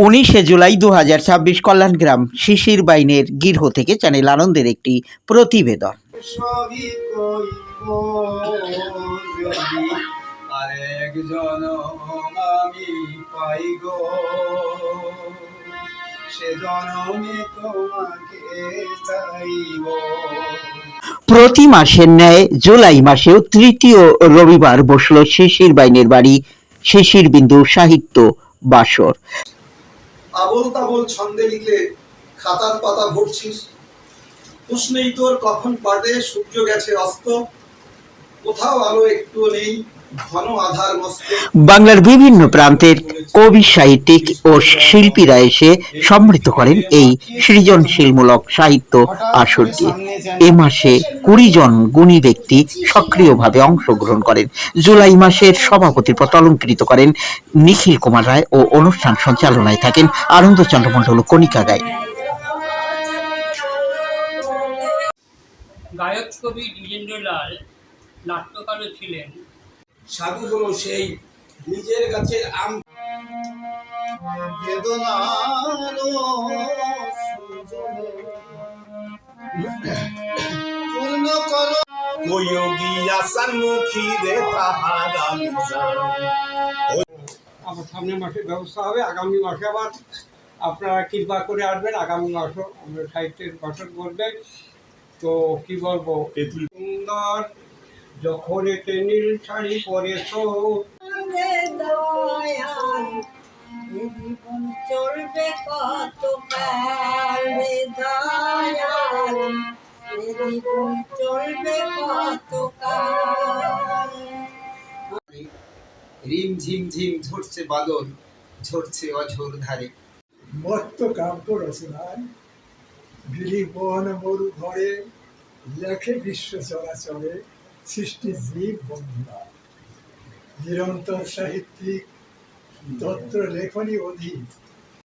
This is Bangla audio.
19শে জুলাই 2026 কল্যাণগ্রাম শিশির বাইনের গৃহ থেকে চ্যানেল আনন্দের একটি প্রতিবেদন। সবই কইব যদি আরেক জনম আমি পাই গো, সে জনমে তোমাকে চাইব। প্রতি মাসের ন্যায় জুলাই মাসেও তৃতীয় রবিবার বসল শিশির বাইনের বাড়ি শিশির বিন্দু সাহিত্য বাসর। আবল তাবল ছন্দে লিখে খাতার পাতা ভরছিস, প্রশ্নেই তোর কখন পাটে সূর্য গেছে অস্ত, কোথাও আলো একটু নেই, ঘন আধার মস্ত। বাংলার বিভিন্ন প্রান্তের কবি সাহিত্যিক ও শিল্পীরা এসে সমৃদ্ধ করেন এই সৃজনশীলমূলক সাহিত্য আসরটি। এ মাসে 20 জন গুণী ব্যক্তি সক্রিয়ভাবে অংশগ্রহণ করেন। জুলাই মাসের সভাপতির পদ অলঙ্কৃত করেন নিখিল কুমার রায় ও অনুষ্ঠান সঞ্চালনায় থাকেন আনন্দচন্দ্র মণ্ডল ও কণিকা গায়। গায়ক কবি দ্বিজেন্দ্রলাল নাট্যকারও ছিলেন। সাধু হলো সেই নিজের গাছের আম, বেদনার পূর্ণ কর কয়োগী আসার মুখী রে তাহারা মিজান। আবার সামনের মাসে ব্যবস্থা হবে, আগামী মাসে আবার আপনারা কৃপা করে আসবেন। আগামী মাসও আমরা সাহিত্যের বছর করবেন। তো কি বলবো, সুন্দর যখন এতে নীল শাড়ি পরেছ, চলবে কত কাল রে দয়াল, জীবন চলবে কত কাল। রিম ঝিম ঝিম ঝরছে বাদল, ঝরছে অঝোর ধারে। মত্ত কাব্য রচনায় গিরিবন মরু ঘরে লেখে বিশ্ব চরাচরে সৃষ্টি জীব বন্ধুরা। নিরন্তর সাহিত্যিক তত্ত্ব লেখনী অধিক